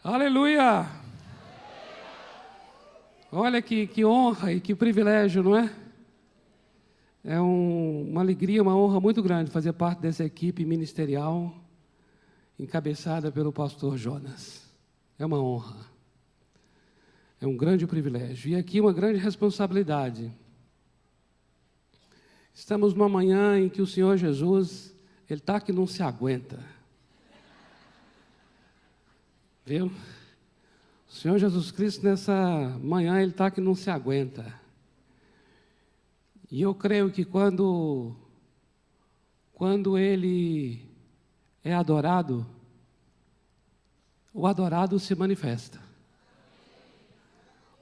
Aleluia! Olha que honra e que privilégio, não é? É uma alegria, uma honra muito grande fazer parte dessa equipe ministerial encabeçada pelo pastor Jonas. É uma honra. É um grande privilégio. E aqui uma grande responsabilidade. Estamos numa manhã em que o Senhor Jesus, Ele está que não se aguenta. Viu? O Senhor Jesus Cristo, nessa manhã, Ele está que não se aguenta. E eu creio que quando Ele é adorado, o adorado se manifesta.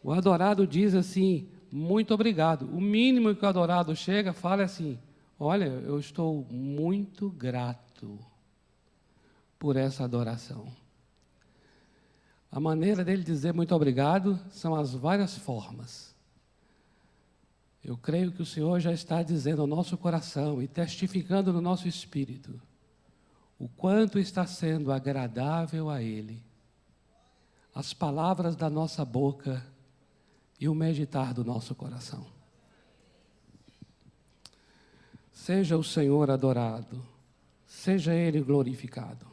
O adorado diz assim, muito obrigado. O mínimo que o adorado chega, fala assim, olha, eu estou muito grato por essa adoração. A maneira dele dizer muito obrigado são as várias formas. Eu creio que o Senhor já está dizendo ao nosso coração e testificando no nosso espírito o quanto está sendo agradável a Ele as palavras da nossa boca e o meditar do nosso coração. Seja o Senhor adorado, seja Ele glorificado.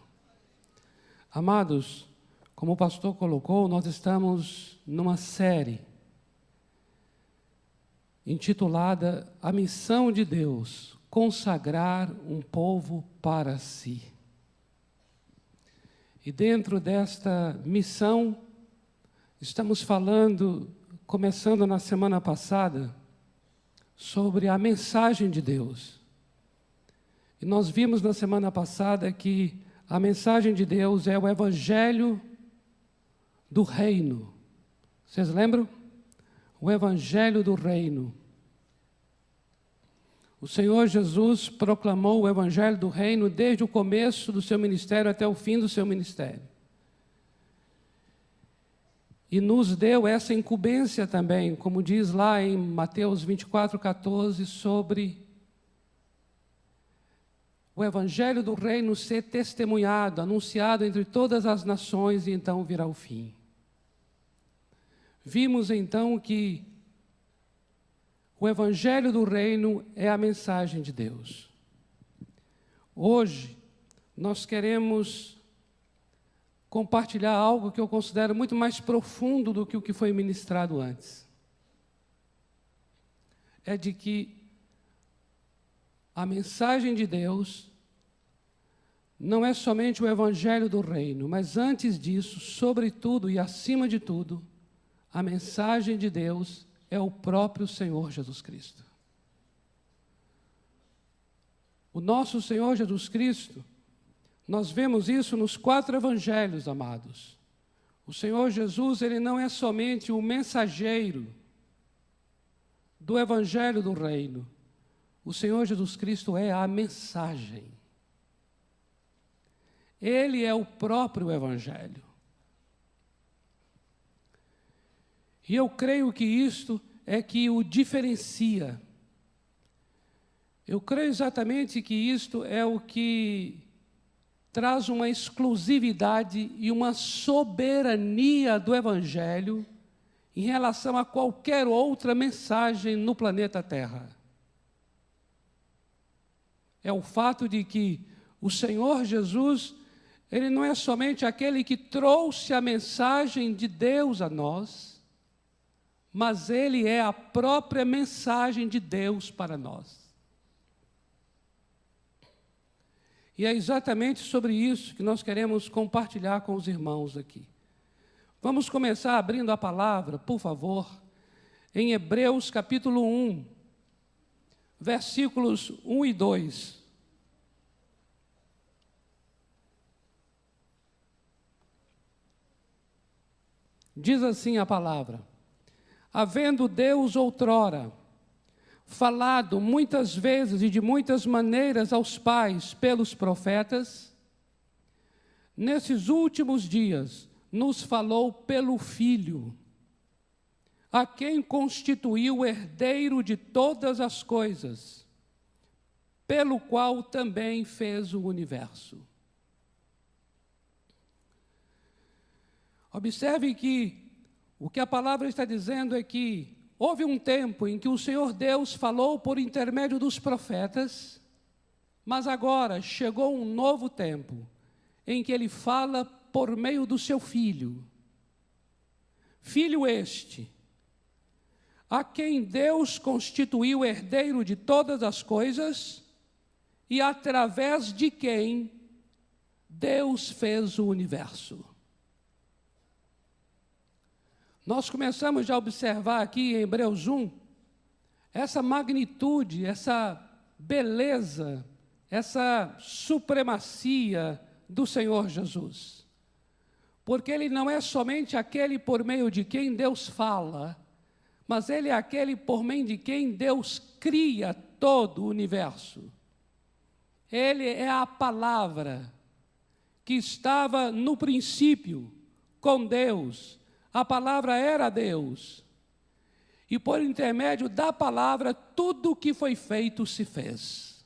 Amados, como o pastor colocou, nós estamos numa série intitulada A Missão de Deus, consagrar um povo para si. E dentro desta missão, estamos falando, começando na semana passada, sobre a mensagem de Deus. E nós vimos na semana passada que a mensagem de Deus é o Evangelho do Reino. Vocês lembram? O Evangelho do Reino. O Senhor Jesus proclamou o Evangelho do Reino desde o começo do seu ministério até o fim do seu ministério. E nos deu essa incumbência também, como diz lá em Mateus 24:14, sobre o Evangelho do Reino ser testemunhado, anunciado entre todas as nações, e então virá o fim. Vimos então que o Evangelho do Reino é a mensagem de Deus. Hoje, nós queremos compartilhar algo que eu considero muito mais profundo do que o que foi ministrado antes. É de que a mensagem de Deus não é somente o Evangelho do Reino, mas antes disso, sobretudo e acima de tudo, a mensagem de Deus é o próprio Senhor Jesus Cristo. O nosso Senhor Jesus Cristo, nós vemos isso nos 4 evangelhos, amados. O Senhor Jesus, Ele não é somente o mensageiro do Evangelho do Reino. O Senhor Jesus Cristo é a mensagem. Ele é o próprio Evangelho. E eu creio que isto é que o diferencia. Eu creio exatamente que isto é o que traz uma exclusividade e uma soberania do Evangelho em relação a qualquer outra mensagem no planeta Terra. É o fato de que o Senhor Jesus, Ele não é somente aquele que trouxe a mensagem de Deus a nós, mas Ele é a própria mensagem de Deus para nós. E é exatamente sobre isso que nós queremos compartilhar com os irmãos aqui. Vamos começar abrindo a palavra, por favor, em Hebreus capítulo 1, versículos 1 e 2. Diz assim a palavra: havendo Deus outrora falado muitas vezes e de muitas maneiras aos pais pelos profetas, nesses últimos dias nos falou pelo Filho, a quem constituiu o herdeiro de todas as coisas, pelo qual também fez o universo. Observe que o que a palavra está dizendo é que houve um tempo em que o Senhor Deus falou por intermédio dos profetas, mas agora chegou um novo tempo em que Ele fala por meio do seu Filho. Filho este, a quem Deus constituiu herdeiro de todas as coisas e através de quem Deus fez o universo. Nós começamos já a observar aqui em Hebreus 1, essa magnitude, essa beleza, essa supremacia do Senhor Jesus. Porque Ele não é somente aquele por meio de quem Deus fala, mas Ele é aquele por meio de quem Deus cria todo o universo. Ele é a palavra que estava no princípio com Deus. A palavra era Deus. E por intermédio da palavra, tudo o que foi feito se fez.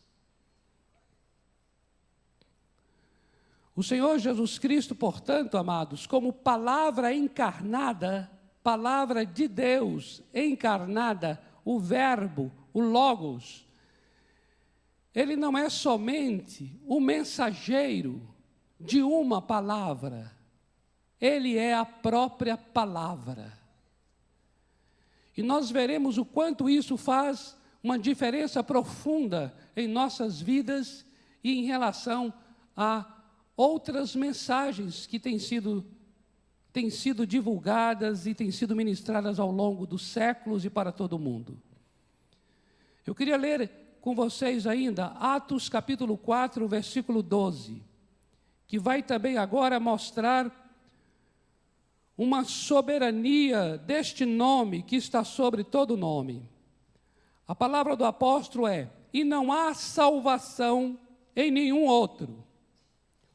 O Senhor Jesus Cristo, portanto, amados, como palavra encarnada, palavra de Deus encarnada, o verbo, o logos, Ele não é somente o mensageiro de uma palavra, Ele é a própria palavra. E nós veremos o quanto isso faz uma diferença profunda em nossas vidas e em relação a outras mensagens que têm sido divulgadas e têm sido ministradas ao longo dos séculos e para todo mundo. Eu queria ler com vocês ainda Atos capítulo 4, versículo 12, que vai também agora mostrar uma soberania deste nome que está sobre todo nome. A palavra do apóstolo é: e não há salvação em nenhum outro,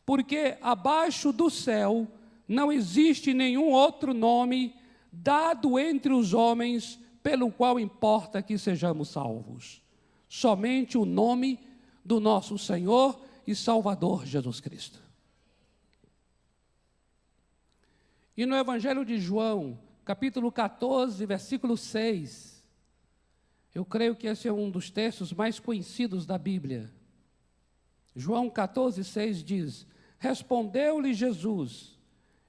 porque abaixo do céu não existe nenhum outro nome dado entre os homens pelo qual importa que sejamos salvos. Somente o nome do nosso Senhor e Salvador Jesus Cristo. E no Evangelho de João, capítulo 14, versículo 6, eu creio que esse é um dos textos mais conhecidos da Bíblia. João 14, 6 diz: respondeu-lhe Jesus: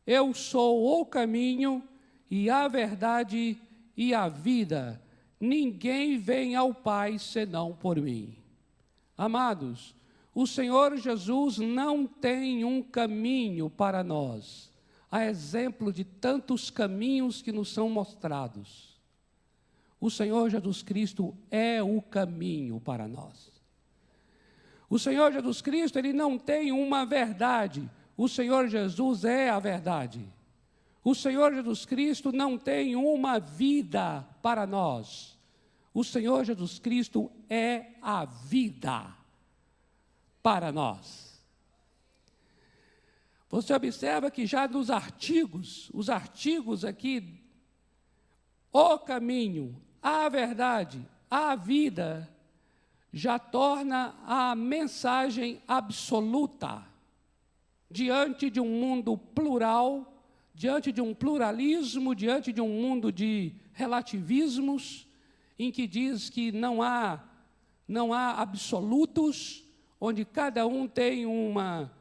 eu sou o caminho e a verdade e a vida. Ninguém vem ao Pai senão por mim. Amados, o Senhor Jesus não tem um caminho para nós, a exemplo de tantos caminhos que nos são mostrados. O Senhor Jesus Cristo é o caminho para nós. O Senhor Jesus Cristo, Ele não tem uma verdade. O Senhor Jesus é a verdade. O Senhor Jesus Cristo não tem uma vida para nós. O Senhor Jesus Cristo é a vida para nós. Você observa que já nos artigos, os artigos aqui, o caminho, a verdade, a vida, já torna a mensagem absoluta diante de um mundo plural, diante de um pluralismo, diante de um mundo de relativismos, em que diz que não há absolutos, onde cada um tem uma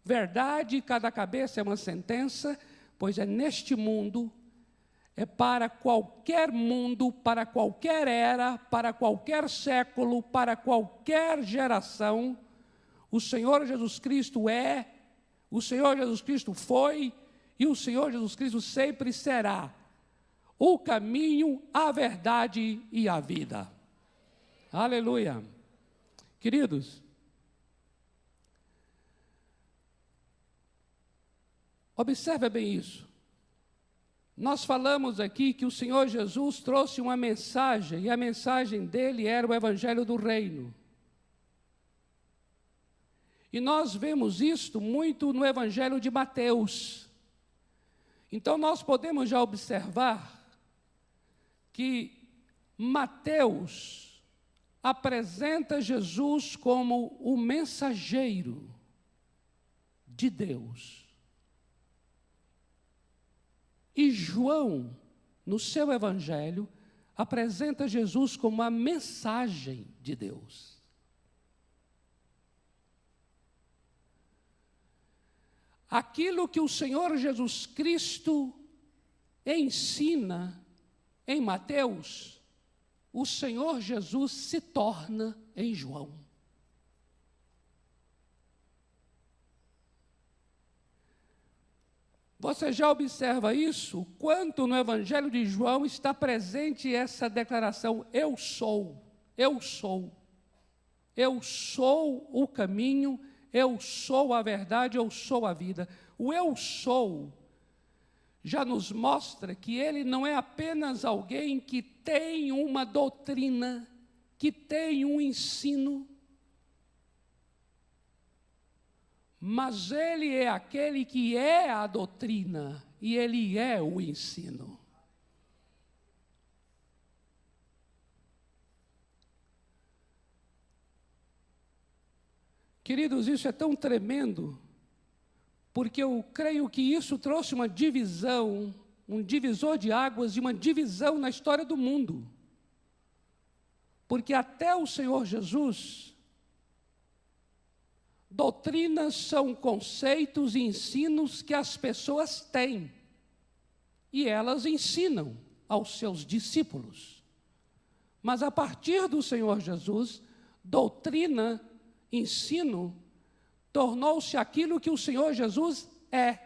verdade, cada cabeça é uma sentença, pois é neste mundo, é para qualquer mundo, para qualquer era, para qualquer século, para qualquer geração, o Senhor Jesus Cristo é, o Senhor Jesus Cristo foi, e o Senhor Jesus Cristo sempre será o caminho, a verdade e a vida. Aleluia. Queridos, observe bem isso. Nós falamos aqui que o Senhor Jesus trouxe uma mensagem, e a mensagem dele era o Evangelho do Reino. E nós vemos isto muito no Evangelho de Mateus. Então nós podemos já observar que Mateus apresenta Jesus como o mensageiro de Deus. E João, no seu evangelho, apresenta Jesus como a mensagem de Deus. Aquilo que o Senhor Jesus Cristo ensina em Mateus, o Senhor Jesus se torna em João. Você já observa isso? O quanto no Evangelho de João está presente essa declaração: eu sou, eu sou. Eu sou o caminho, eu sou a verdade, eu sou a vida. O eu sou já nos mostra que ele não é apenas alguém que tem uma doutrina, que tem um ensino, mas ele é aquele que é a doutrina e ele é o ensino. Queridos, isso é tão tremendo, porque eu creio que isso trouxe uma divisão, um divisor de águas e uma divisão na história do mundo. Porque até o Senhor Jesus, doutrinas são conceitos e ensinos que as pessoas têm, e elas ensinam aos seus discípulos. Mas a partir do Senhor Jesus, doutrina, ensino, tornou-se aquilo que o Senhor Jesus é.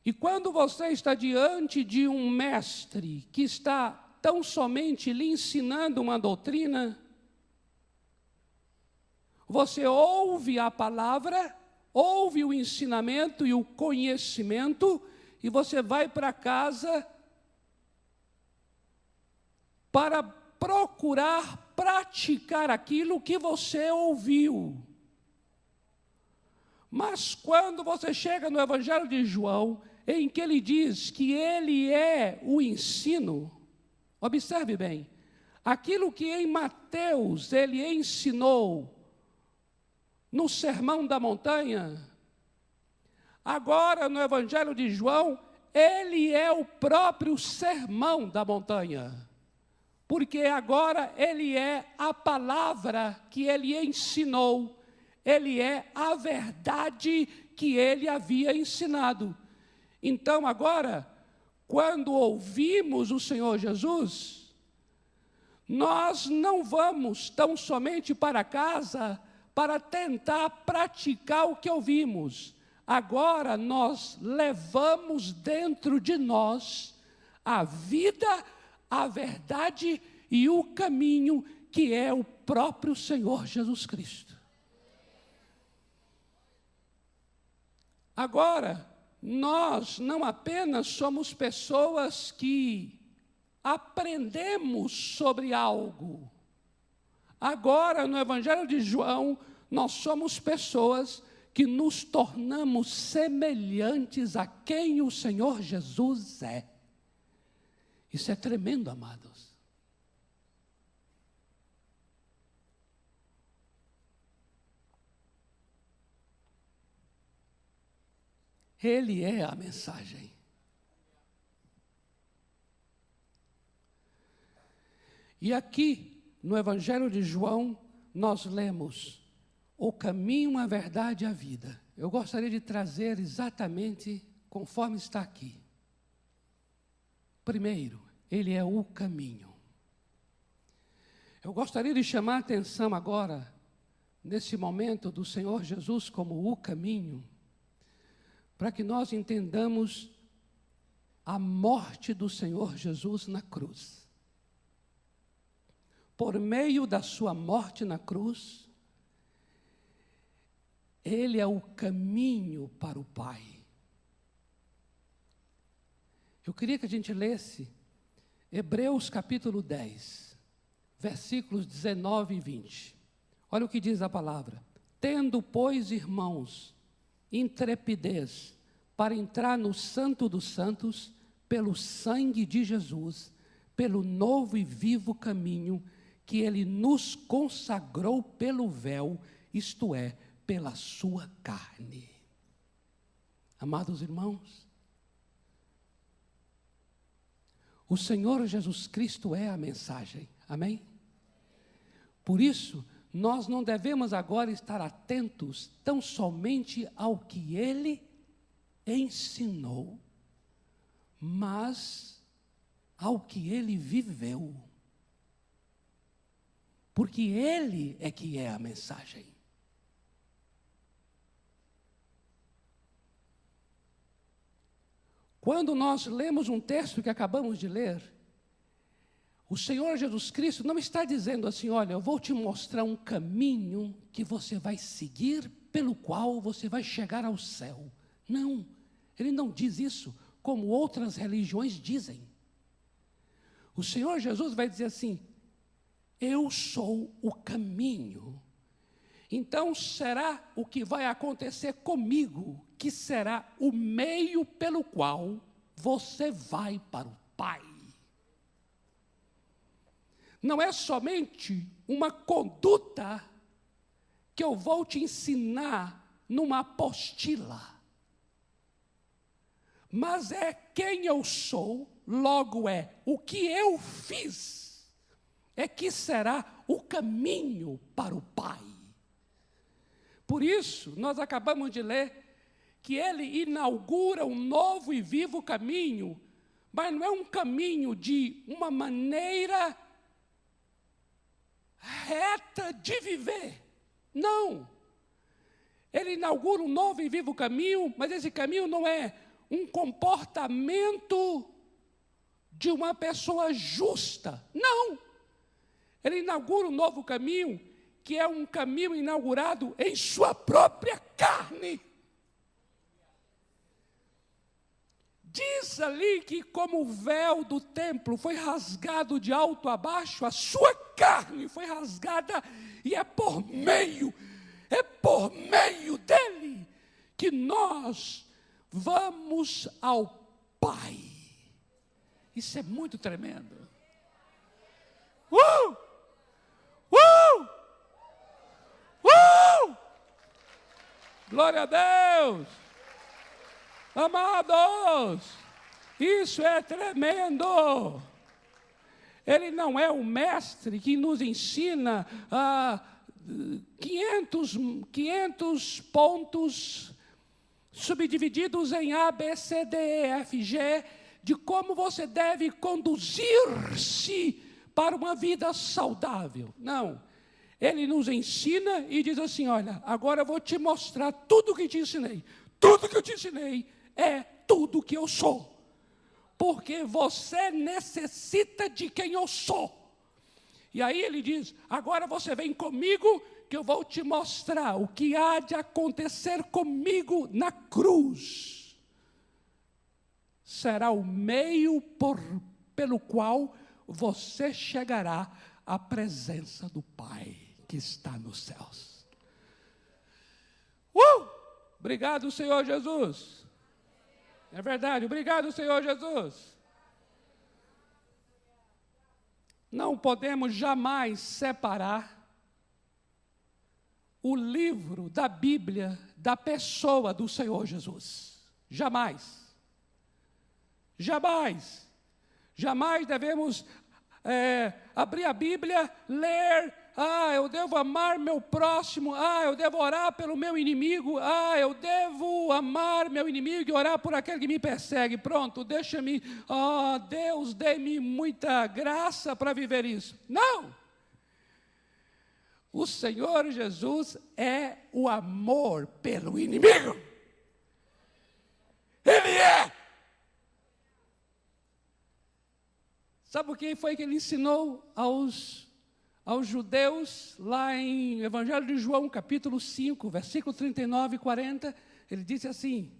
E quando você está diante de um mestre que está tão somente lhe ensinando uma doutrina, você ouve a palavra, ouve o ensinamento e o conhecimento, e você vai para casa para procurar praticar aquilo que você ouviu. Mas quando você chega no Evangelho de João, em que ele diz que ele é o ensino, observe bem, aquilo que em Mateus ele ensinou no Sermão da Montanha, agora no Evangelho de João, ele é o próprio Sermão da Montanha. Porque agora ele é a palavra que ele ensinou, ele é a verdade que ele havia ensinado. Então agora, quando ouvimos o Senhor Jesus, nós não vamos tão somente para casa para tentar praticar o que ouvimos. Agora nós levamos dentro de nós a vida, a verdade e o caminho, que é o próprio Senhor Jesus Cristo. Agora, nós não apenas somos pessoas que aprendemos sobre algo. Agora, no Evangelho de João, nós somos pessoas que nos tornamos semelhantes a quem o Senhor Jesus é. Isso é tremendo, amados. Ele é a mensagem. E aqui, no Evangelho de João, nós lemos o caminho, a verdade e a vida. Eu gostaria de trazer exatamente conforme está aqui. Primeiro, ele é o caminho. Eu gostaria de chamar a atenção agora, nesse momento, do Senhor Jesus como o caminho, para que nós entendamos a morte do Senhor Jesus na cruz. Por meio da sua morte na cruz, ele é o caminho para o Pai. Eu queria que a gente lesse Hebreus capítulo 10, versículos 19 e 20. Olha o que diz a palavra. Tendo, pois, irmãos, intrepidez para entrar no Santo dos Santos, pelo sangue de Jesus, pelo novo e vivo caminho que ele nos consagrou pelo véu, isto é, pela sua carne. Amados irmãos, o Senhor Jesus Cristo é a mensagem, amém? Por isso, nós não devemos agora estar atentos tão somente ao que Ele ensinou, mas ao que Ele viveu. Porque Ele é que é a mensagem. Quando nós lemos um texto que acabamos de ler, o Senhor Jesus Cristo não está dizendo assim, olha, eu vou te mostrar um caminho que você vai seguir, pelo qual você vai chegar ao céu. Não, Ele não diz isso, como outras religiões dizem. O Senhor Jesus vai dizer assim, eu sou o caminho. Então será o que vai acontecer comigo, que será o meio pelo qual você vai para o Pai. Não é somente uma conduta que eu vou te ensinar numa apostila, mas é quem eu sou, logo é o que eu fiz, é que será o caminho para o Pai. Por isso, nós acabamos de ler que Ele inaugura um novo e vivo caminho, mas não é um caminho de uma maneira reta de viver. Não. Ele inaugura um novo e vivo caminho, mas esse caminho não é um comportamento de uma pessoa justa. Não. Ele inaugura um novo caminho, que é um caminho inaugurado em sua própria carne. Diz ali que como o véu do templo foi rasgado de alto a baixo, a sua carne foi rasgada e é por meio dele que nós vamos ao Pai. Isso é muito tremendo. Glória a Deus! Amados, isso é tremendo. Ele não é o mestre que nos ensina 500 pontos subdivididos em A, B, C, D, E, F, G, de como você deve conduzir-se para uma vida saudável. Não. Ele nos ensina e diz assim, olha, agora eu vou te mostrar tudo o que te ensinei. Tudo que eu te ensinei é tudo que eu sou. Porque você necessita de quem eu sou. E aí ele diz, agora você vem comigo que eu vou te mostrar o que há de acontecer comigo na cruz. Será o meio pelo qual você chegará à presença do Pai que está nos céus. Obrigado, Senhor Jesus. É verdade, obrigado, Senhor Jesus. Não podemos jamais separar o livro da Bíblia da pessoa do Senhor Jesus. Jamais. Jamais. Jamais devemos abrir a Bíblia, ler, eu devo amar meu próximo, eu devo orar pelo meu inimigo, eu devo amar meu inimigo e orar por aquele que me persegue. Pronto, deixa-me, Deus, dê-me muita graça para viver isso. Não! O Senhor Jesus é o amor pelo inimigo. Ele é! Sabe o que foi que ele ensinou aos judeus, lá em Evangelho de João, capítulo 5, versículo 39 e 40, ele disse assim,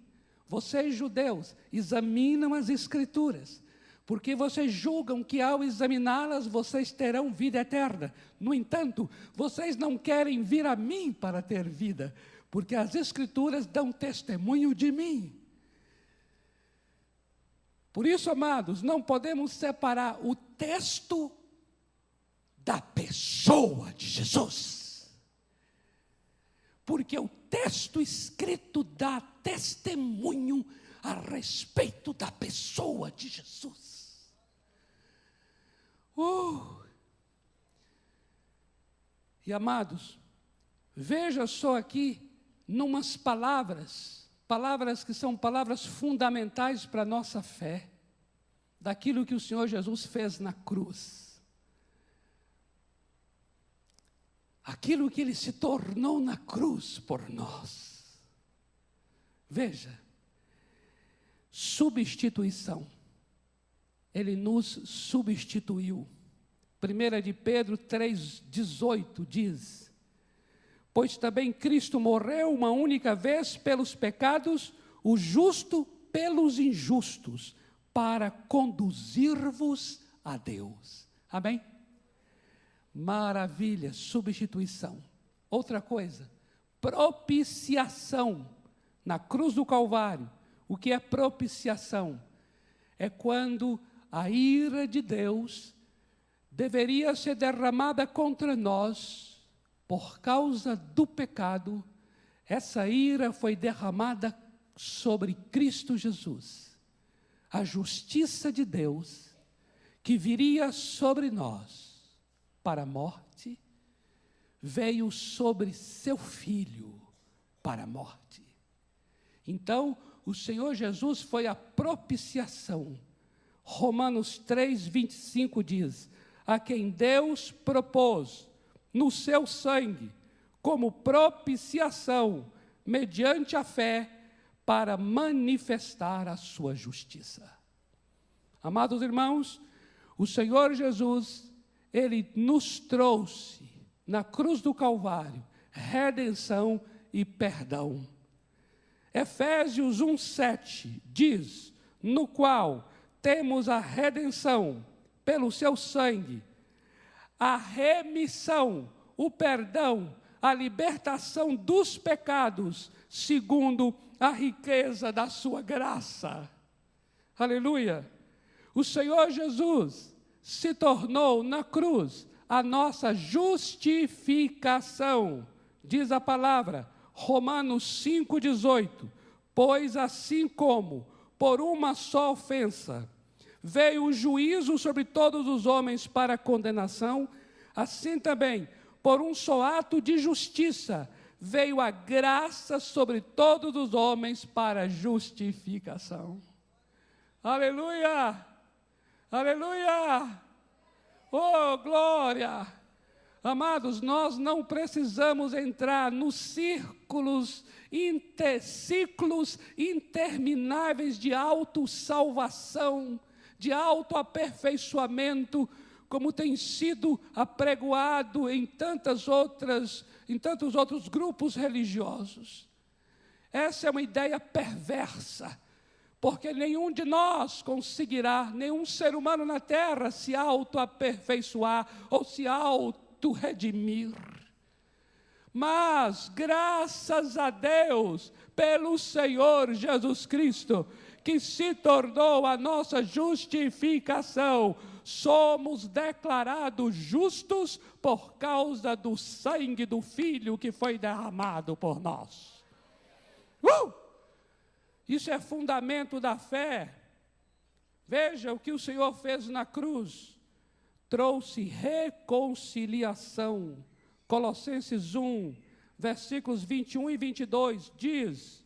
vocês judeus examinam as Escrituras, porque vocês julgam que ao examiná-las, vocês terão vida eterna. No entanto, vocês não querem vir a mim para ter vida, porque as Escrituras dão testemunho de mim. Por isso, amados, não podemos separar o texto da pessoa de Jesus. porque o texto escrito dá testemunho a respeito da pessoa de Jesus. E amados, veja só aqui, numas palavras que são palavras fundamentais para a nossa fé, daquilo que o Senhor Jesus fez na cruz. Aquilo que Ele se tornou na cruz por nós. Veja, substituição. Ele nos substituiu. 1 de Pedro 3,18 diz: pois também Cristo morreu uma única vez pelos pecados, o justo pelos injustos, para conduzir-vos a Deus. Amém? Maravilha, substituição. Outra coisa, propiciação. Na cruz do Calvário, o que é propiciação? É quando a ira de Deus deveria ser derramada contra nós, por causa do pecado, essa ira foi derramada sobre Cristo Jesus. A justiça de Deus, que viria sobre nós para a morte, veio sobre seu Filho para a morte. Então, o Senhor Jesus foi a propiciação. Romanos 3,25 diz: a quem Deus propôs no seu sangue, como propiciação, mediante a fé, para manifestar a sua justiça. Amados irmãos, o Senhor Jesus, Ele nos trouxe, na cruz do Calvário, redenção e perdão. Efésios 1,7 diz: no qual temos a redenção pelo seu sangue, a remissão, o perdão, a libertação dos pecados, segundo a riqueza da sua graça. Aleluia! O Senhor Jesus se tornou na cruz a nossa justificação. Diz a palavra, Romanos 5,18, pois assim como por uma só ofensa veio o juízo sobre todos os homens para condenação, assim também, por um só ato de justiça, veio a graça sobre todos os homens para justificação. Aleluia! Aleluia! Oh, glória! Amados, nós não precisamos entrar nos ciclos intermináveis de autossalvação, de autoaperfeiçoamento, como tem sido apregoado em tantos outros grupos religiosos. Essa é uma ideia perversa, porque nenhum de nós conseguirá, nenhum ser humano na terra, se autoaperfeiçoar ou se autorredimir. Mas, graças a Deus, pelo Senhor Jesus Cristo, que se tornou a nossa justificação, somos declarados justos por causa do sangue do Filho que foi derramado por nós. Isso é fundamento da fé. Veja o que o Senhor fez na cruz. Trouxe reconciliação. Colossenses 1, versículos 21 e 22, diz: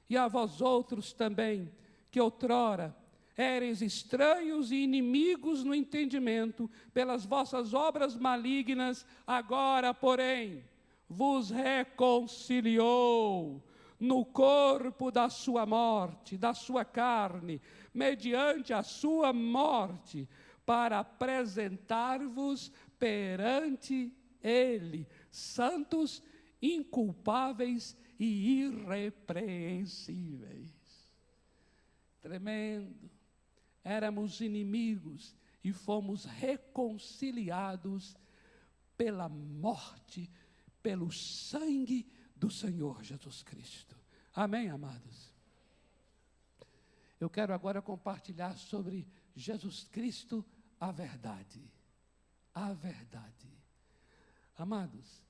e a vós outros também, que outrora éreis estranhos e inimigos no entendimento, pelas vossas obras malignas, agora, porém, vos reconciliou no corpo da sua morte, da sua carne, mediante a sua morte, para apresentar-vos perante Ele, santos, inculpáveis e irrepreensíveis. Tremendo. Éramos inimigos e fomos reconciliados pela morte, pelo sangue do Senhor Jesus Cristo. Amém, amados? Eu quero agora compartilhar sobre Jesus Cristo a verdade. A verdade. Amados,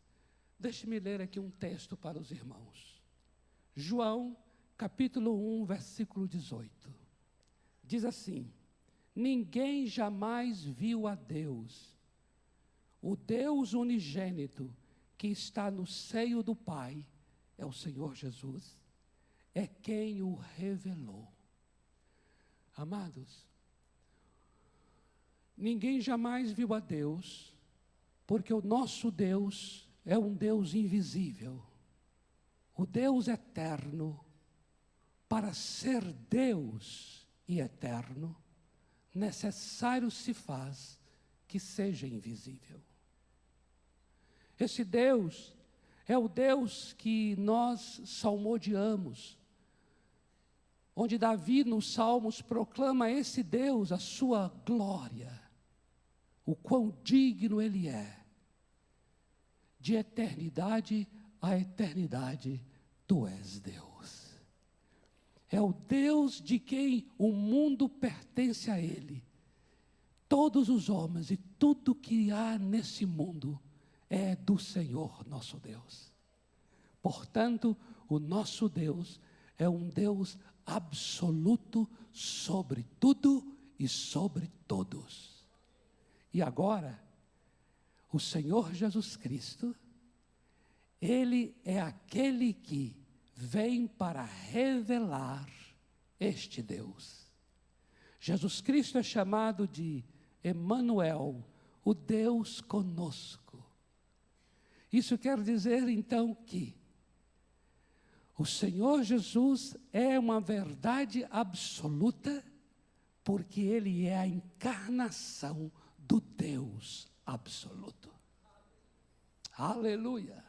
Deixe-me ler aqui um texto para os irmãos. João, capítulo 1, versículo 18. Diz assim: ninguém jamais viu a Deus, o Deus unigênito que está no seio do Pai, é o Senhor Jesus, é quem o revelou. Amados, ninguém jamais viu a Deus, porque o nosso Deus é um Deus invisível. O Deus eterno, para ser Deus e eterno, necessário se faz que seja invisível. Esse Deus é o Deus que nós salmodiamos, onde Davi nos Salmos proclama esse Deus, a sua glória, o quão digno Ele é. De eternidade a eternidade, Tu és Deus. É o Deus de quem o mundo pertence a Ele. Todos os homens e tudo que há nesse mundo é do Senhor nosso Deus. Portanto, o nosso Deus é um Deus absoluto sobre tudo e sobre todos. E agora, o Senhor Jesus Cristo, Ele é aquele que vem para revelar este Deus. Jesus Cristo é chamado de Emanuel, o Deus conosco. Isso quer dizer então que o Senhor Jesus é uma verdade absoluta, porque Ele é a encarnação do Deus absoluto. Aleluia!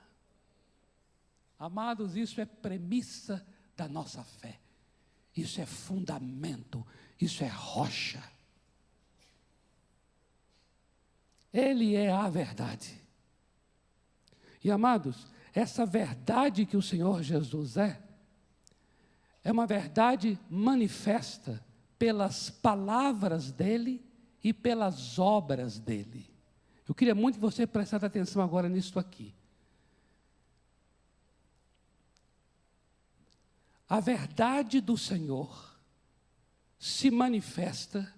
Amados, isso é premissa da nossa fé. Isso é fundamento, isso é rocha. Ele é a verdade. E amados, essa verdade que o Senhor Jesus é uma verdade manifesta pelas palavras dEle e pelas obras dEle. Eu queria muito que você prestasse atenção agora nisso aqui. A verdade do Senhor se manifesta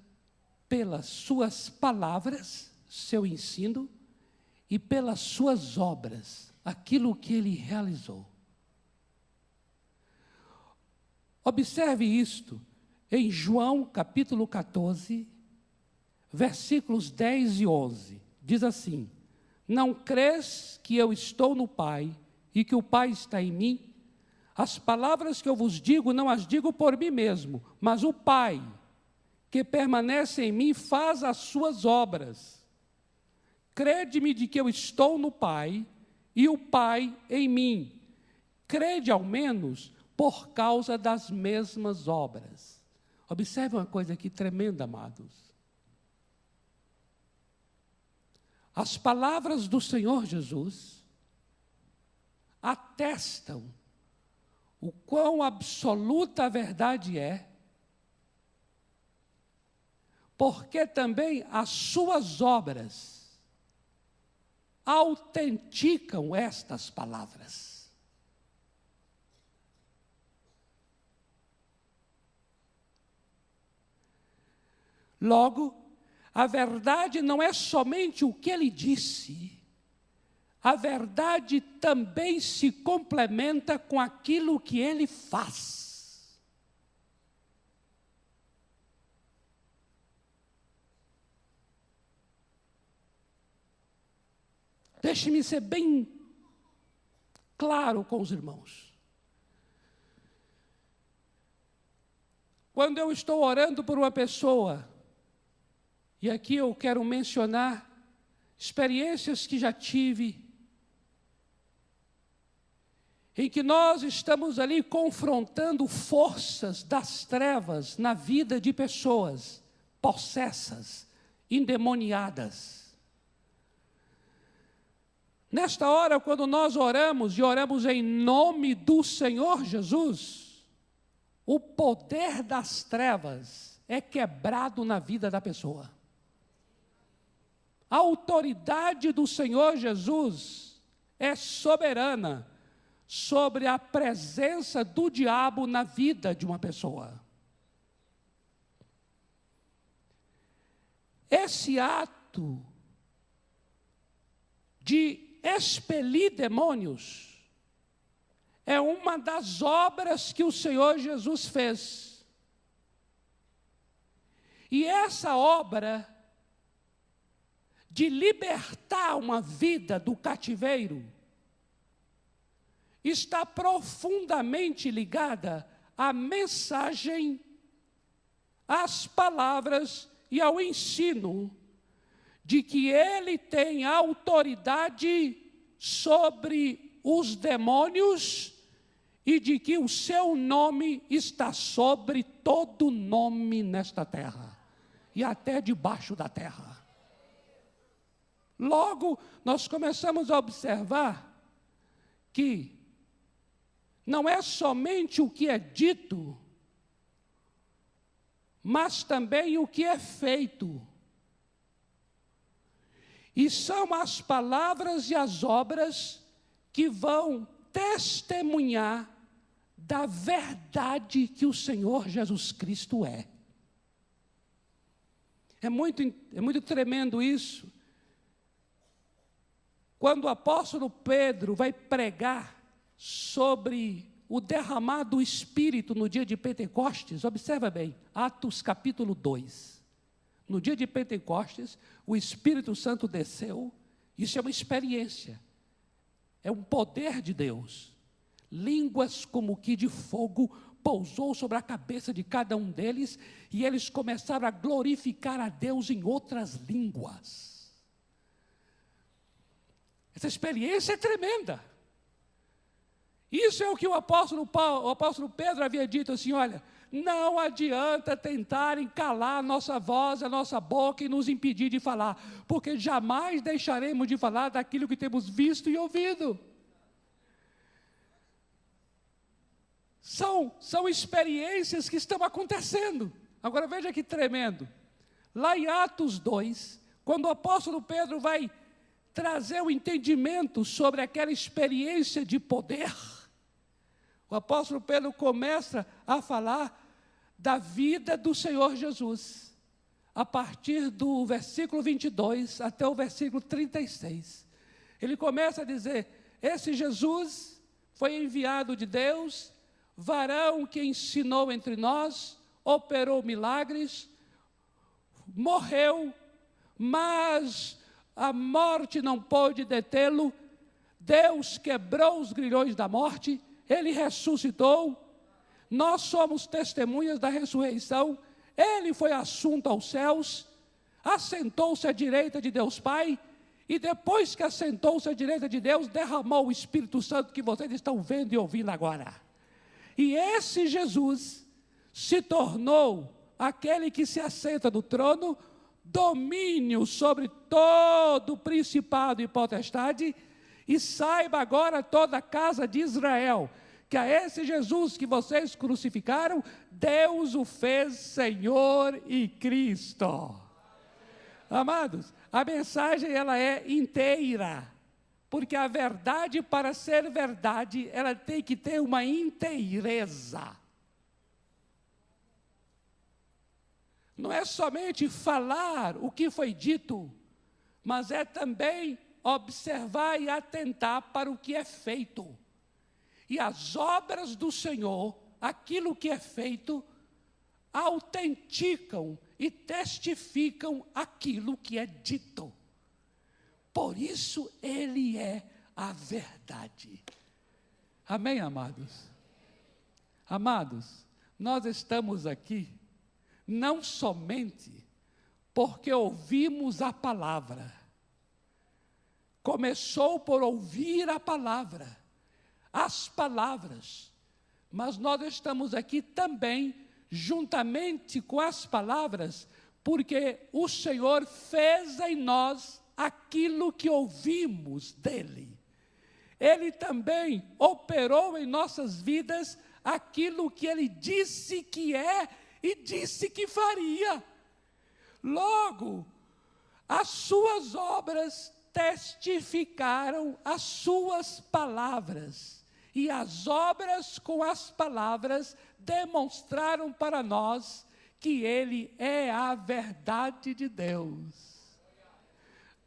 pelas suas palavras, seu ensino, e pelas suas obras, aquilo que Ele realizou. Observe isto em João capítulo 14, versículos 10 e 11. Diz assim: não crês que eu estou no Pai e que o Pai está em mim? As palavras que eu vos digo, não as digo por mim mesmo, mas o Pai, que permanece em mim, faz as suas obras. Crede-me de que eu estou no Pai e o Pai em mim. Crede ao menos por causa das mesmas obras. Observe uma coisa aqui tremenda, amados. As palavras do Senhor Jesus atestam o quão absoluta a verdade é, porque também as suas obras autenticam estas palavras. Logo, a verdade não é somente o que Ele disse, a verdade também se complementa com aquilo que Ele faz. Deixe-me ser bem claro com os irmãos. Quando eu estou orando por uma pessoa, e aqui eu quero mencionar experiências que já tive, em que nós estamos ali confrontando forças das trevas na vida de pessoas possessas, endemoniadas. Nesta hora, quando nós oramos, e oramos em nome do Senhor Jesus, o poder das trevas é quebrado na vida da pessoa. A autoridade do Senhor Jesus é soberana sobre a presença do diabo na vida de uma pessoa. Esse ato de expelir demônios é uma das obras que o Senhor Jesus fez. E essa obra de libertar uma vida do cativeiro está profundamente ligada à mensagem, às palavras e ao ensino de que ele tem autoridade sobre os demônios e de que o seu nome está sobre todo nome nesta terra e até debaixo da terra. Logo, nós começamos a observar que não é somente o que é dito, mas também o que é feito. E são as palavras e as obras que vão testemunhar da verdade que o Senhor Jesus Cristo é. É muito tremendo isso. Quando o apóstolo Pedro vai pregar sobre o derramar do Espírito no dia de Pentecostes, observa bem, Atos capítulo 2. No dia de Pentecostes, o Espírito Santo desceu, isso é uma experiência, é um poder de Deus. Línguas como que de fogo pousou sobre a cabeça de cada um deles, e eles começaram a glorificar a Deus em outras línguas. Essa experiência é tremenda. Isso é o que o apóstolo Pedro havia dito assim, olha, não adianta tentarem calar a nossa voz, a nossa boca e nos impedir de falar, porque jamais deixaremos de falar daquilo que temos visto e ouvido. São experiências que estão acontecendo. Agora veja que tremendo. Lá em Atos 2, quando o apóstolo Pedro vai trazer o entendimento sobre aquela experiência de poder, o apóstolo Pedro começa a falar da vida do Senhor Jesus, a partir do versículo 22 até o versículo 36. Ele começa a dizer, esse Jesus foi enviado de Deus, varão que ensinou entre nós, operou milagres, morreu, mas a morte não pôde detê-lo, Deus quebrou os grilhões da morte, ele ressuscitou, nós somos testemunhas da ressurreição, ele foi assunto aos céus, assentou-se à direita de Deus Pai, e depois que assentou-se à direita de Deus, derramou o Espírito Santo que vocês estão vendo e ouvindo agora. E esse Jesus se tornou aquele que se assenta no trono, domínio sobre todo o principado e potestade, e saiba agora toda a casa de Israel, que a esse Jesus que vocês crucificaram, Deus o fez Senhor e Cristo. Amados, a mensagem ela é inteira, porque a verdade, para ser verdade, ela tem que ter uma inteireza. Não é somente falar o que foi dito, mas é também observar e atentar para o que é feito. E as obras do Senhor, aquilo que é feito, autenticam e testificam aquilo que é dito. Por isso ele é a verdade. Amém, amados? Amados, nós estamos aqui não somente porque ouvimos a palavra. Começou por ouvir a palavra, as palavras, mas nós estamos aqui também, juntamente com as palavras, porque o Senhor fez em nós aquilo que ouvimos dele. Ele também operou em nossas vidas aquilo que ele disse que é e disse que faria. Logo, as suas obras testificaram as suas palavras, e as obras com as palavras demonstraram para nós que Ele é a verdade de Deus.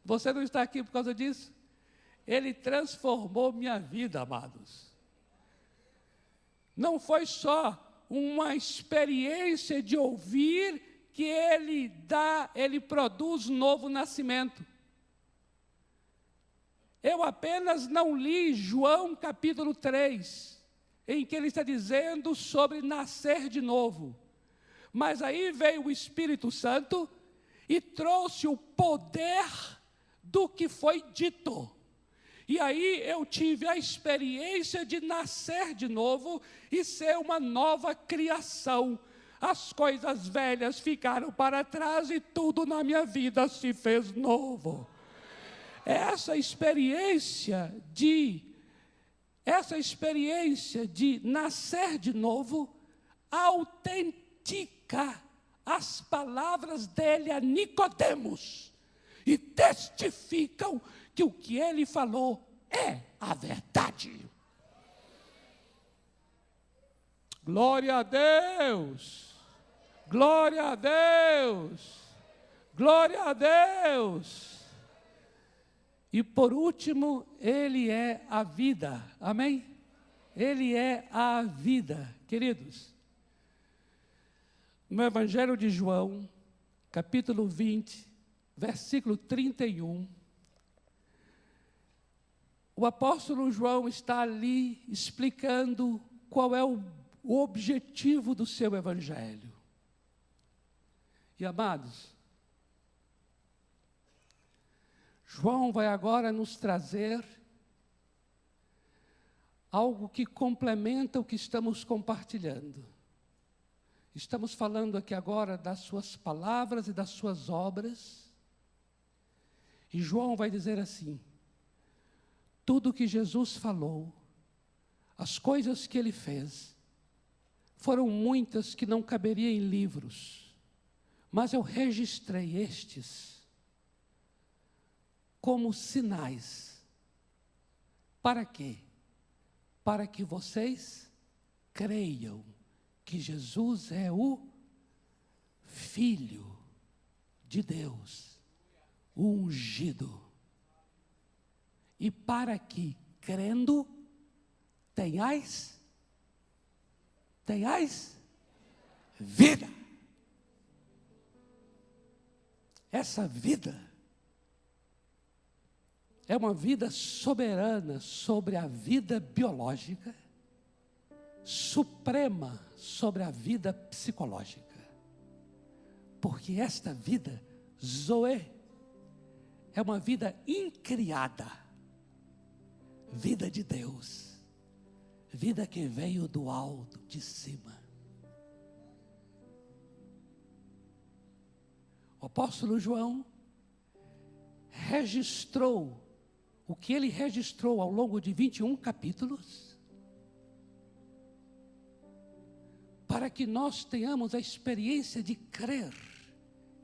Você não está aqui por causa disso? Ele transformou minha vida, amados. Não foi só uma experiência de ouvir que Ele produz novo nascimento. Eu apenas não li João capítulo 3, em que ele está dizendo sobre nascer de novo. Mas aí veio o Espírito Santo e trouxe o poder do que foi dito. E aí eu tive a experiência de nascer de novo e ser uma nova criação. As coisas velhas ficaram para trás e tudo na minha vida se fez novo. Essa experiência de nascer de novo autentica as palavras dele a Nicodemos e testificam que o que ele falou é a verdade. Glória a Deus! Glória a Deus! Glória a Deus! E por último, Ele é a vida, amém? Ele é a vida, queridos. No Evangelho de João, capítulo 20, versículo 31, o apóstolo João está ali explicando qual é o objetivo do seu Evangelho. E amados, João vai agora nos trazer algo que complementa o que estamos compartilhando. Estamos falando aqui agora das suas palavras e das suas obras. E João vai dizer assim: tudo que Jesus falou, as coisas que ele fez, foram muitas que não caberiam em livros, mas eu registrei estes como sinais. Para quê? Para que vocês creiam que Jesus é o Filho de Deus, o ungido. E para que, crendo, tenhais vida. Essa vida é uma vida soberana sobre a vida biológica, suprema sobre a vida psicológica. Porque esta vida, Zoe, é uma vida incriada, vida de Deus, vida que veio do alto, de cima. O apóstolo João registrou o que ele registrou ao longo de 21 capítulos, para que nós tenhamos a experiência de crer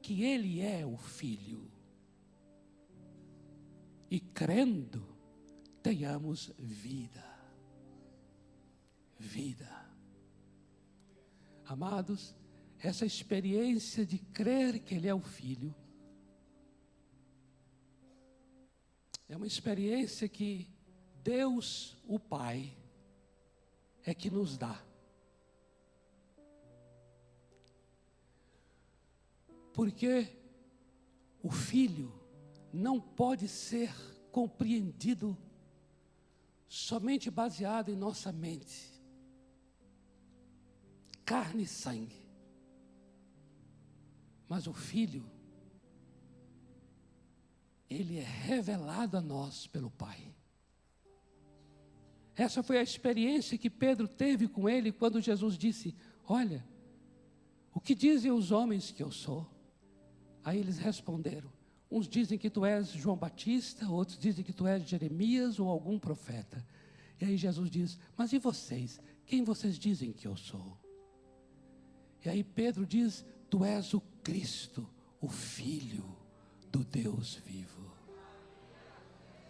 que Ele é o Filho. E crendo, tenhamos vida. Vida. Amados, essa experiência de crer que Ele é o Filho, é uma experiência que Deus, o Pai, é que nos dá. Porque o Filho não pode ser compreendido somente baseado em nossa mente, carne e sangue. Mas o Filho, Ele é revelado a nós pelo Pai. Essa foi a experiência que Pedro teve com Ele quando Jesus disse: olha, o que dizem os homens que eu sou? Aí eles responderam: uns dizem que tu és João Batista, outros dizem que tu és Jeremias ou algum profeta. E aí Jesus diz: mas e vocês? Quem vocês dizem que eu sou? E aí Pedro diz: tu és o Cristo, o Filho do Deus vivo.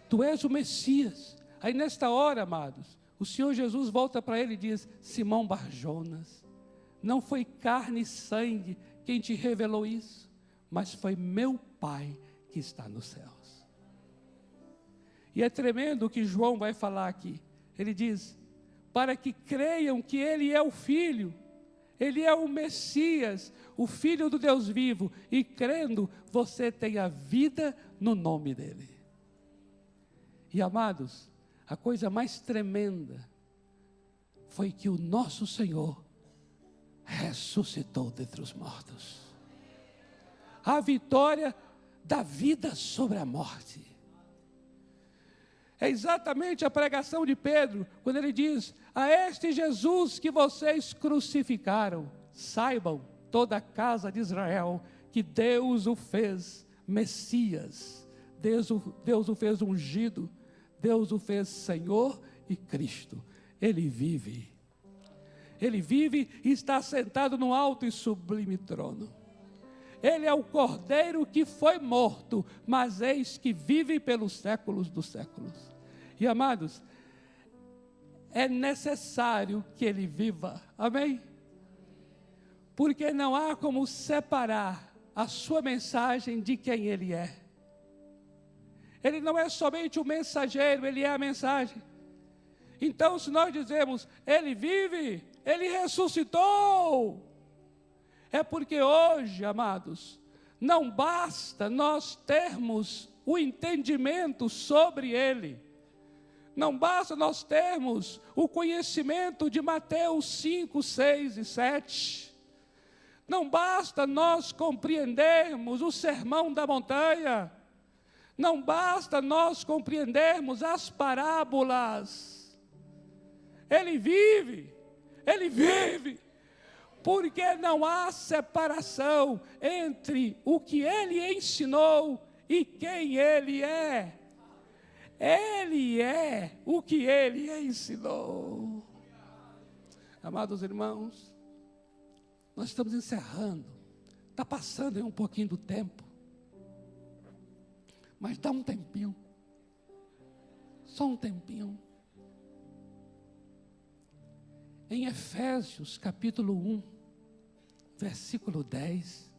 Tu és o Messias. Aí nesta hora, amados, o Senhor Jesus volta para ele e diz: Simão Barjonas, não foi carne e sangue quem te revelou isso, mas foi meu Pai que está nos céus. E é tremendo o que João vai falar aqui. Ele diz: para que creiam que Ele é o Filho, Ele é o Messias, o Filho do Deus vivo, e crendo, você tem a vida no nome dEle. E amados, a coisa mais tremenda foi que o nosso Senhor ressuscitou dentre os mortos. A vitória da vida sobre a morte. É exatamente a pregação de Pedro, quando ele diz: a este Jesus que vocês crucificaram, saibam, toda a casa de Israel, que Deus o fez Messias, Deus o fez ungido, Deus o fez Senhor e Cristo. Ele vive e está sentado no alto e sublime trono. Ele é o Cordeiro que foi morto, mas eis que vive pelos séculos dos séculos. E amados, é necessário que Ele viva, amém? Porque não há como separar a sua mensagem de quem Ele é. Ele não é somente o mensageiro, Ele é a mensagem. Então, se nós dizemos, Ele vive, Ele ressuscitou, é porque hoje, amados, não basta nós termos o entendimento sobre Ele, não basta nós termos o conhecimento de Mateus 5, 6 e 7, não basta nós compreendermos o sermão da montanha, não basta nós compreendermos as parábolas. Ele vive, porque não há separação entre o que Ele ensinou e quem Ele é. Ele é o que Ele ensinou. Amados irmãos, nós estamos encerrando, está passando aí um pouquinho do tempo, mas dá um tempinho, só um tempinho. Em Efésios capítulo 1, versículo 10,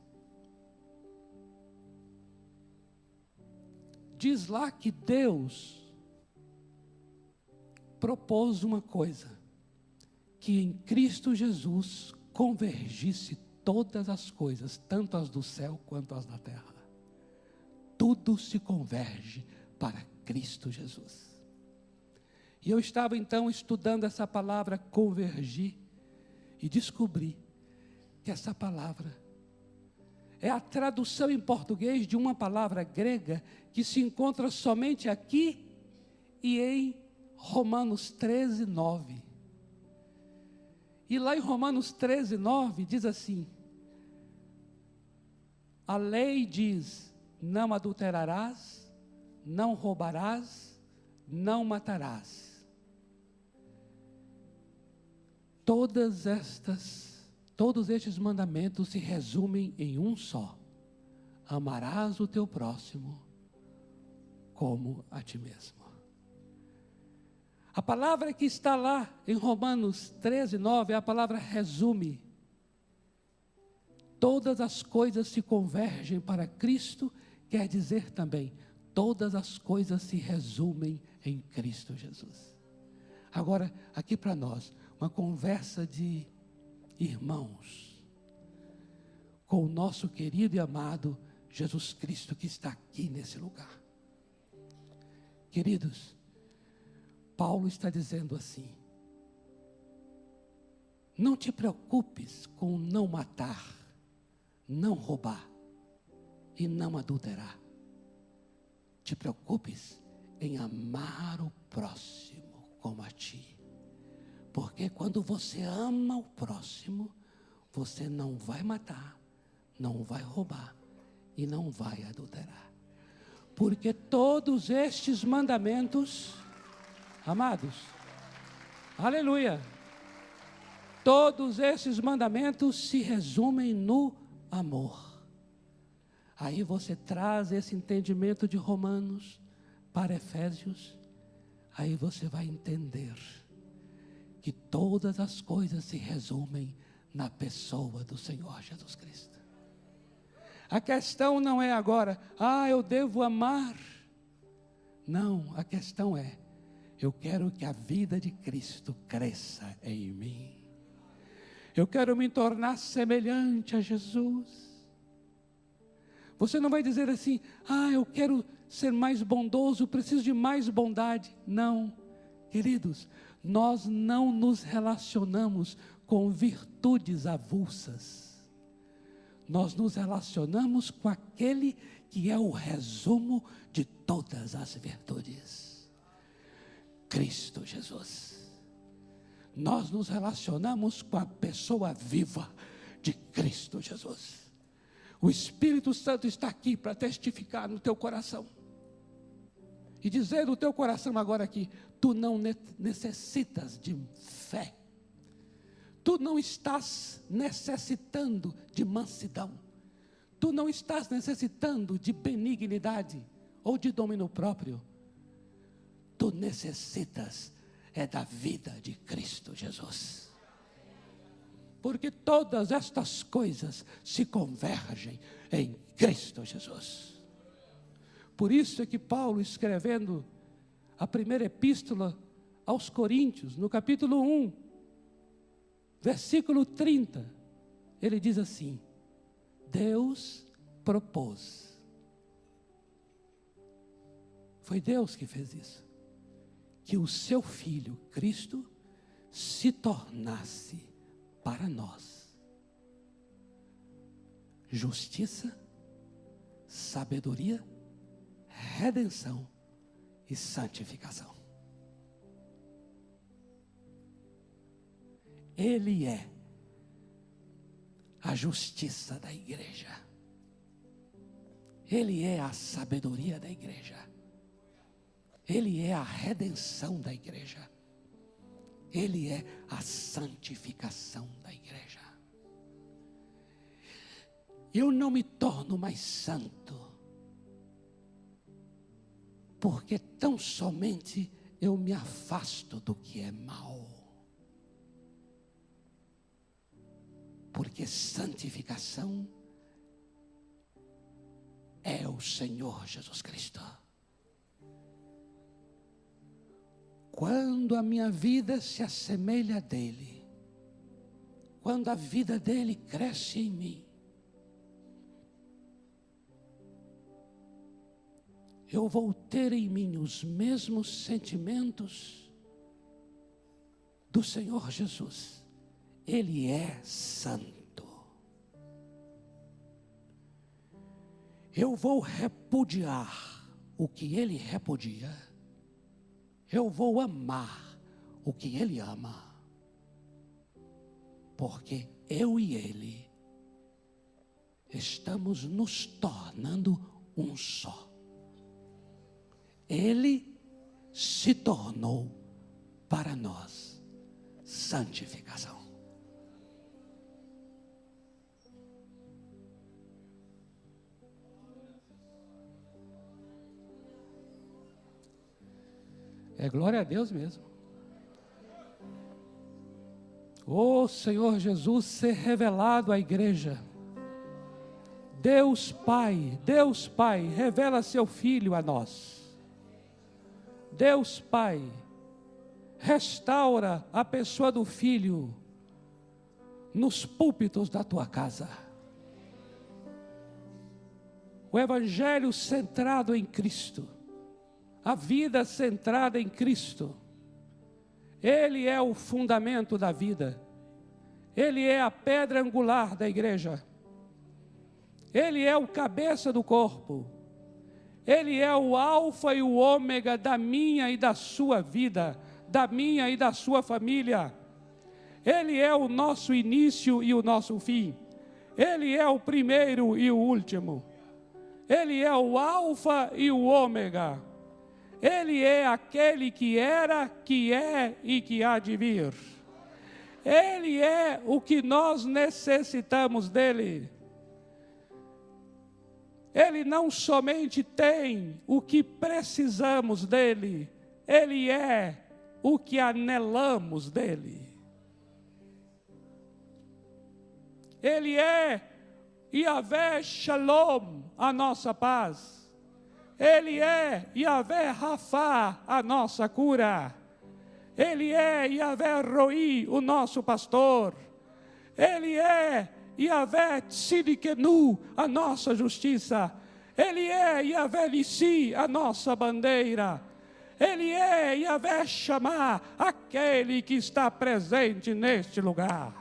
diz lá que Deus propôs uma coisa, que em Cristo Jesus convergisse todas as coisas, tanto as do céu quanto as da terra. Tudo se converge para Cristo Jesus. E eu estava então estudando essa palavra convergir e descobri que essa palavra é a tradução em português de uma palavra grega que se encontra somente aqui e em Romanos 13, 9. E lá em Romanos 13, 9 diz assim: a lei diz: não adulterarás, não roubarás, não matarás. Todos estes mandamentos se resumem em um só: amarás o teu próximo como a ti mesmo. A palavra que está lá em Romanos 13, 9 é a palavra resume. Todas as coisas se convergem para Cristo, quer dizer também, todas as coisas se resumem em Cristo Jesus. Agora, aqui para nós, uma conversa de irmãos, com o nosso querido e amado Jesus Cristo que está aqui nesse lugar. Queridos, Paulo está dizendo assim: não te preocupes com não matar, não roubar e não adulterar. Te preocupes em amar o próximo como a ti. Porque quando você ama o próximo, você não vai matar, não vai roubar e não vai adulterar. Porque todos estes mandamentos, amados, aleluia, todos esses mandamentos se resumem no amor. Aí você traz esse entendimento de Romanos para Efésios, aí você vai entender que todas as coisas se resumem na pessoa do Senhor Jesus Cristo. A questão não é agora, eu devo amar. Não, a questão é, eu quero que a vida de Cristo cresça em mim. Eu quero me tornar semelhante a Jesus. Você não vai dizer assim, eu quero ser mais bondoso, preciso de mais bondade. Não, queridos, nós não nos relacionamos com virtudes avulsas. Nós nos relacionamos com aquele que é o resumo de todas as virtudes. Cristo Jesus. Nós nos relacionamos com a pessoa viva de Cristo Jesus. O Espírito Santo está aqui para testificar no teu coração. E dizer no teu coração agora aqui, tu não necessitas de fé. Tu não estás necessitando de mansidão. Tu não estás necessitando de benignidade ou de domínio próprio. Tu necessitas da vida de Cristo Jesus. Porque todas estas coisas se convergem em Cristo Jesus. Por isso é que Paulo, escrevendo a primeira epístola aos Coríntios, no capítulo 1, versículo 30, ele diz assim: Deus propôs. Foi Deus que fez isso. Que o seu Filho, Cristo, se tornasse para nós justiça, sabedoria, redenção e santificação. Ele é a justiça da igreja. Ele é a sabedoria da igreja. Ele é a redenção da igreja. Ele é a santificação da igreja. Eu não me torno mais santo, porque tão somente eu me afasto do que é mal. Porque santificação é o Senhor Jesus Cristo. Quando a minha vida se assemelha a dele, quando a vida dele cresce em mim, eu vou ter em mim os mesmos sentimentos do Senhor Jesus. Ele é santo. Eu vou repudiar o que ele repudia. Eu vou amar o que ele ama. Porque eu e ele estamos nos tornando um só. Ele se tornou para nós santificação. É glória a Deus mesmo. Ô Senhor Jesus, ser revelado à igreja. Deus Pai, revela seu Filho a nós. Deus Pai, restaura a pessoa do Filho nos púlpitos da tua casa. O Evangelho centrado em Cristo. A vida centrada em Cristo. Ele é o fundamento da vida. Ele é a pedra angular da igreja. Ele é o cabeça do corpo. Ele é o alfa e o ômega da minha e da sua vida, da minha e da sua família. Ele é o nosso início e o nosso fim. Ele é o primeiro e o último. Ele é o alfa e o ômega. Ele é aquele que era, que é e que há de vir. Ele é o que nós necessitamos dele. Ele não somente tem o que precisamos dele, Ele é o que anelamos dele. Ele é Yahvé Shalom, a nossa paz. Ele é Yahvé Rafá, a nossa cura. Ele é Yahvé Roi, o nosso pastor. Ele é Yahvé Tzidkenu, a nossa justiça. Ele é Yahvé Nissi, a nossa bandeira. Ele é Yahvé Shammah, aquele que está presente neste lugar.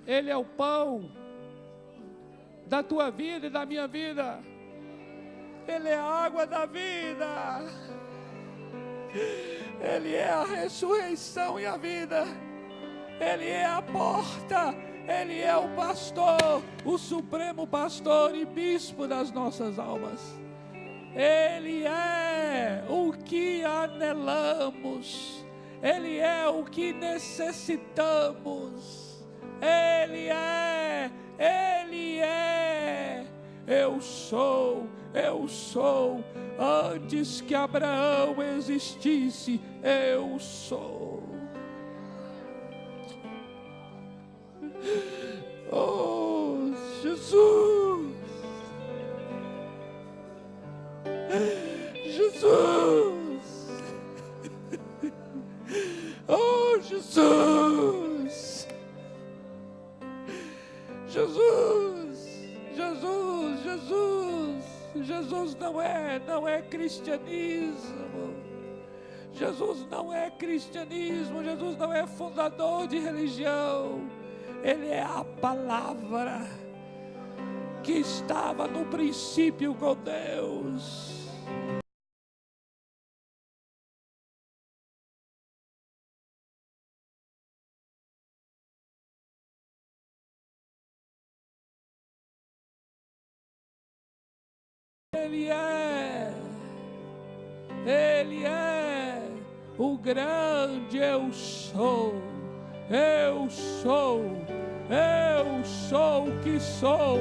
Ele é o pão da tua vida e da minha vida. Ele é a água da vida. Ele é a ressurreição e a vida. Ele é a porta. Ele é o pastor, o supremo pastor e bispo das nossas almas. Ele é o que anelamos. Ele é o que necessitamos. Ele é, eu sou, antes que Abraão existisse, eu sou. Oh, Jesus, Jesus, oh, Jesus, Jesus, Jesus, Jesus, Jesus não é cristianismo. Jesus não é cristianismo. Jesus não é fundador de religião. Ele é a palavra que estava no princípio com Deus. Ele é o grande eu sou. Eu sou o que sou.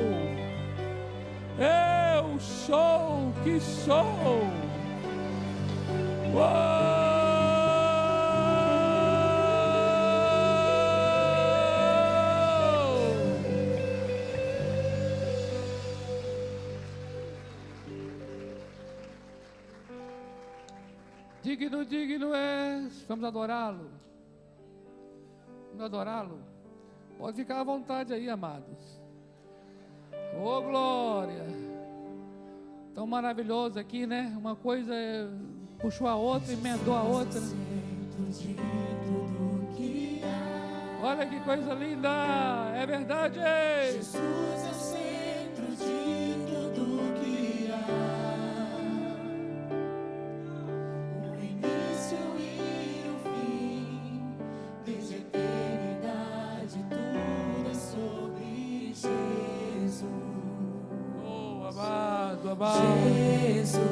Eu sou o que sou. Uou! Digno, digno és. Vamos adorá-lo. Vamos adorá-lo. Pode ficar à vontade aí, amados. Oh, glória. Tão maravilhoso aqui, né? Uma coisa puxou a outra, emendou a outra. Olha que coisa linda. É verdade. Jesus é o centro de tudo que há. Jesus,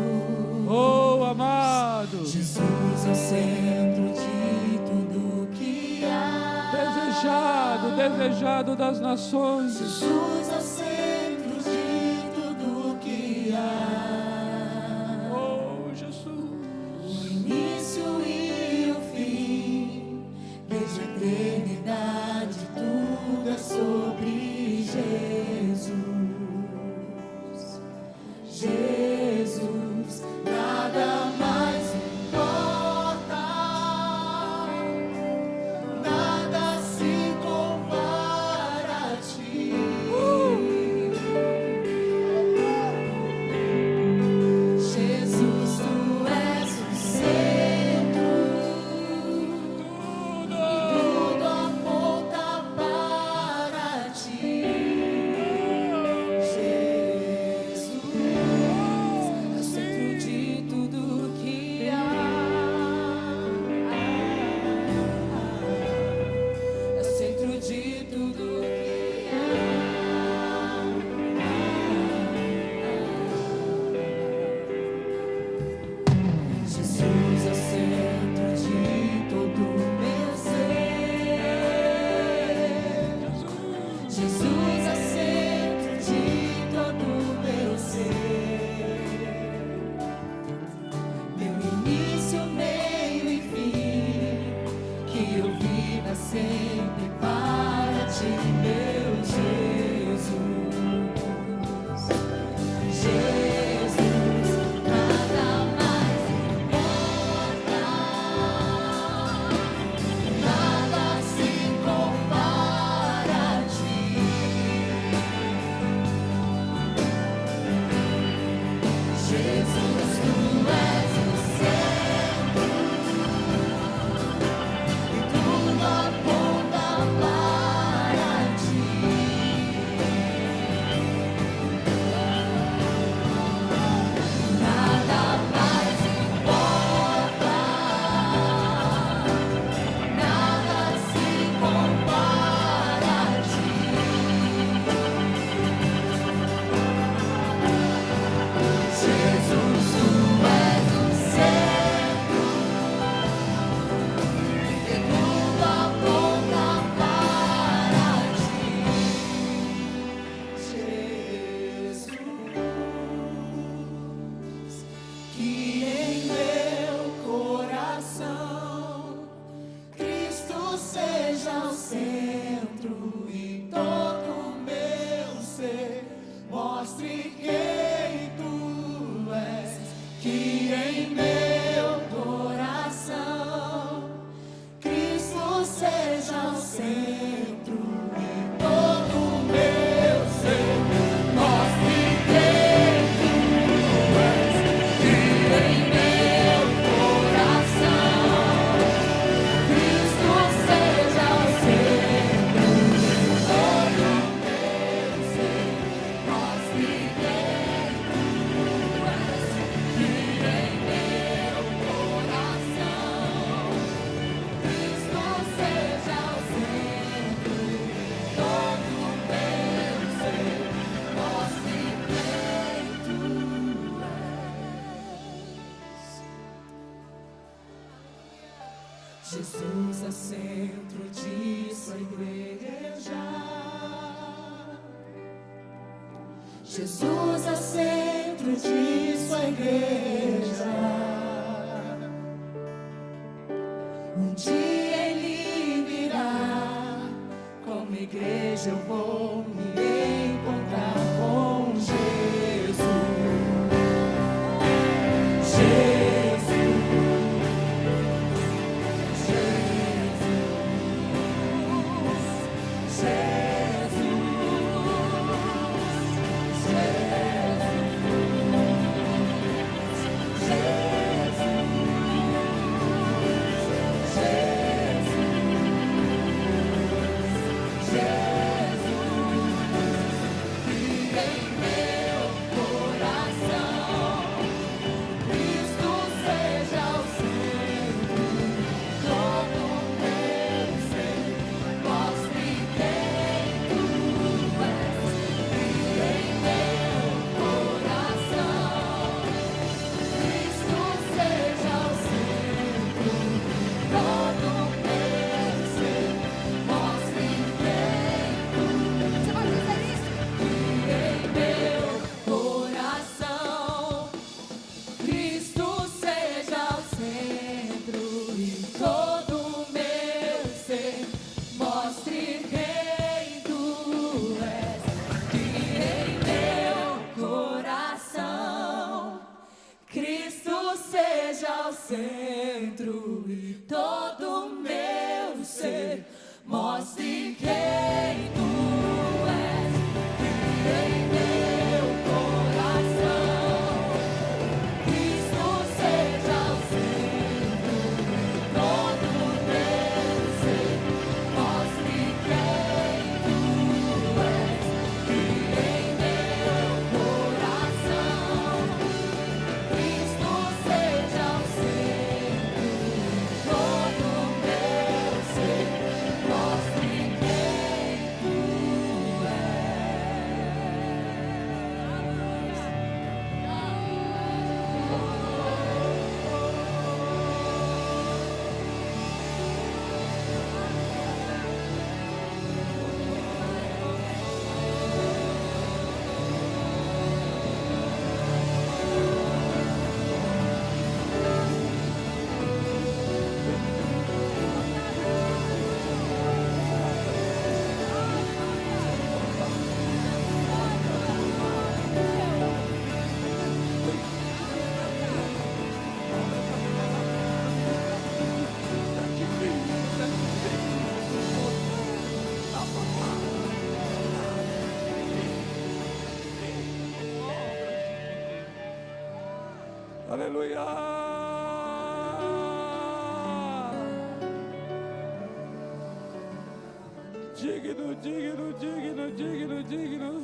oh amado, Jesus é o centro de tudo que há. Desejado, desejado das nações. Jesus é o centro de tudo que há. Oh Jesus, o início e o fim, desde a eternidade tudo é sobre Jesus. Jesus, nada mais importa, nada se compara a ti. Jesus é centro de sua igreja. Jesus é centro de sua igreja. Um dia ele virá, como igreja eu vou me encontrar com Jesus. Centro e todo meu ser mostre quem tu és. Em meu coração, Cristo seja o centro, todo meu ser mostre quem tu és. E em meu coração, Cristo seja o centro, todo meu ser mostre quem tu Aleluia! Digno, digno, digno, digno, digno.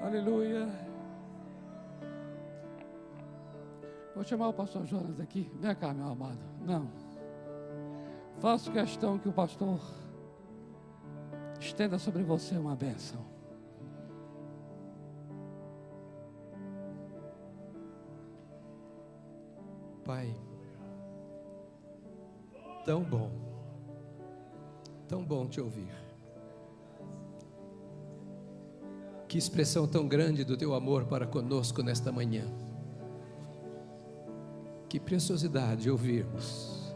Aleluia. Vou chamar o pastor Jonas aqui. Vem cá, meu amado. Não. Faço questão que o pastor estenda sobre você uma bênção. Pai, tão bom te ouvir. Que expressão tão grande do teu amor para conosco nesta manhã. Que preciosidade ouvirmos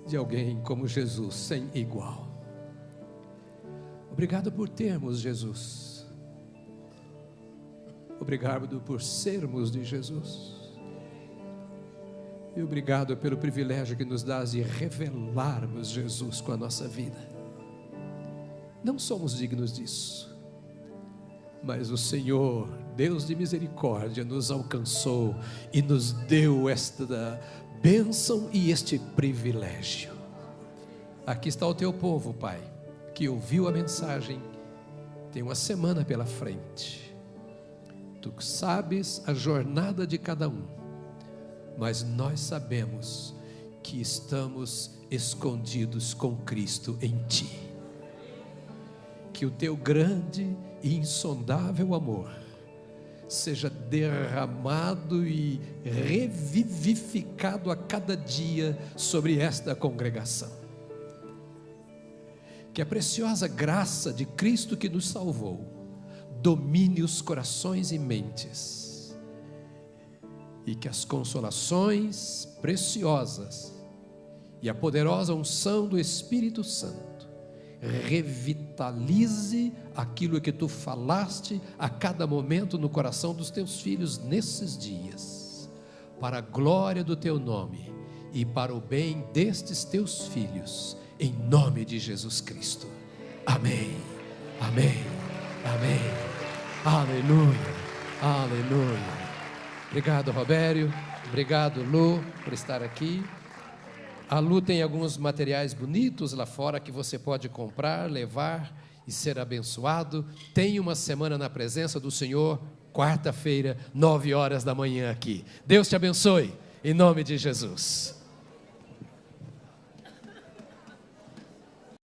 de alguém como Jesus, sem igual. Obrigado por termos Jesus. Obrigado por sermos de Jesus. E obrigado pelo privilégio que nos dás de revelarmos Jesus com a nossa vida. Não somos dignos disso, mas o Senhor, Deus de misericórdia, nos alcançou e nos deu esta bênção e este privilégio. Aqui está o teu povo, Pai, que ouviu a mensagem, tem uma semana pela frente. Tu sabes a jornada de cada um, mas nós sabemos que estamos escondidos com Cristo em Ti. Que o Teu grande e insondável amor seja derramado e revivificado a cada dia sobre esta congregação. Que a preciosa graça de Cristo que nos salvou domine os corações e mentes, e que as consolações preciosas e a poderosa unção do Espírito Santo revitalize aquilo que tu falaste a cada momento no coração dos teus filhos nesses dias, para a glória do teu nome e para o bem destes teus filhos, em nome de Jesus Cristo. Amém, amém, amém, aleluia, aleluia. Obrigado, Robério, obrigado, Lu, por estar aqui. A Lu tem alguns materiais bonitos lá fora que você pode comprar, levar e ser abençoado. Tem uma semana na presença do Senhor, quarta-feira, 9 horas da manhã aqui. Deus te abençoe, em nome de Jesus.